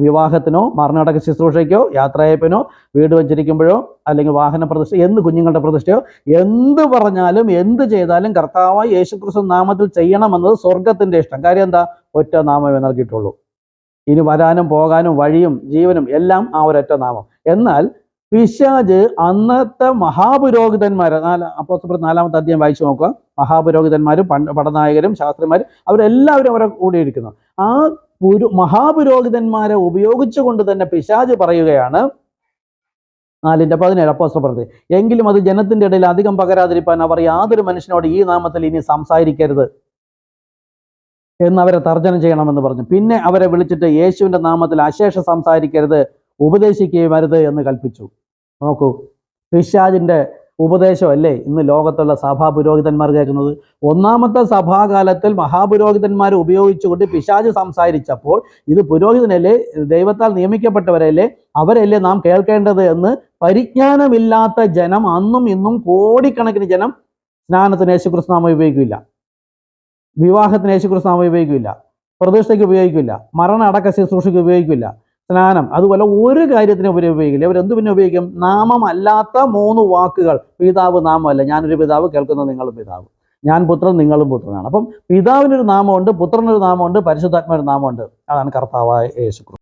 വിവാഹത്തിനോ മരണമടക്ക ശുശ്രൂഷയ്ക്കോ യാത്രയപ്പിനോ വീട് വച്ചിരിക്കുമ്പോഴോ അല്ലെങ്കിൽ വാഹന പ്രതിഷ്ഠ എന്ത് കുഞ്ഞുങ്ങളുടെ പ്രതിഷ്ഠയോ എന്ത് പറഞ്ഞാലും എന്ത് ചെയ്താലും കർത്താവായ യേശുക്രിസ്തു നാമത്തിൽ ചെയ്യണമെന്നത് സ്വർഗത്തിന്റെ ഇഷ്ടം. കാര്യം എന്താ? ഒറ്റ നാമമേ നൽകിയിട്ടുള്ളൂ. ഇനി വരാനും പോകാനും വഴിയും ജീവനും എല്ലാം ആ ഒരൊറ്റ നാമം. എന്നാൽ പിശാച് അന്നത്തെ മഹാപുരോഹിതന്മാർ, അപ്പോസ്തലർ 4-ാമത്തെ അധ്യായം വായിച്ചു നോക്കുക. മഹാപുരോഹിതന്മാരും പടനായകരും ശാസ്ത്രിമാരും അവരെല്ലാവരും അവരെ കൂടിയിരിക്കുന്നു. ആ മഹാപുരോഹിതന്മാരെ ഉപയോഗിച്ചുകൊണ്ട് തന്നെ പിശാച് പറയുകയാണ് 4:17 അപ്പോസ്തലർ പറഞ്ഞത്, എങ്കിലും അത് ജനത്തിന്റെ ഇടയിൽ അധികം പകരാതിരിപ്പാൻ അവർ യാതൊരു മനുഷ്യനോട് ഈ നാമത്തിൽ ഇനി സംസാരിക്കരുത് എന്നവരെ തർജ്ജനം ചെയ്യണമെന്ന് പറഞ്ഞു. പിന്നെ അവരെ വിളിച്ചിട്ട് യേശുവിന്റെ നാമത്തിൽ അശേഷം സംസാരിക്കരുത്, ഉപദേശിക്കുകയും അരുത് എന്ന് കൽപ്പിച്ചു. നോക്കൂ, പിശാചിന്റെ ഉപദേശമല്ലേ ഇന്ന് ലോകത്തുള്ള സഭാ പുരോഹിതന്മാർ കേൾക്കുന്നത്. ഒന്നാമത്തെ സഭാകാലത്തിൽ മഹാപുരോഹിതന്മാരെ ഉപയോഗിച്ചുകൊണ്ട് പിശാച് സംസാരിച്ചപ്പോൾ ഇത് പുരോഹിതനല്ലേ, ദൈവത്താൽ നിയമിക്കപ്പെട്ടവരല്ലേ, അവരല്ലേ നാം കേൾക്കേണ്ടത് എന്ന് പരിജ്ഞാനമില്ലാത്ത ജനം, അന്നും ഇന്നും കോടിക്കണക്കിന് ജനം സ്നാനത്തിന് യേശുക്രിസ്തു നാമം ഉപയോഗിക്കില്ല, വിവാഹത്തിന് യേശുക്രിസ്തു നാമം ഉപയോഗിക്കില്ല, പ്രതിഷ്ഠയ്ക്ക് ഉപയോഗിക്കില്ല, മരണ അടക്ക ശുശ്രൂഷയ്ക്ക് ഉപയോഗിക്കില്ല, സ്നാനം അതുപോലെ ഒരു കാര്യത്തിനും ഉപയോഗിക്കില്ല. ഇവരെന്ത് പിന്നെ ഉപയോഗിക്കും? നാമം അല്ലാത്ത 3 വാക്കുകൾ. പിതാവ് നാമമല്ല, ഞാനൊരു പിതാവ്, കേൾക്കുന്നത് നിങ്ങളും പിതാവ്, ഞാൻ പുത്രൻ നിങ്ങളും പുത്രനാണ്. അപ്പം പിതാവിനൊരു നാമമുണ്ട്, പുത്രനൊരു നാമമുണ്ട്, പരിശുദ്ധാത്മാവിനൊരു നാമമുണ്ട്. അതാണ് കർത്താവായ യേശുക്രിസ്തു.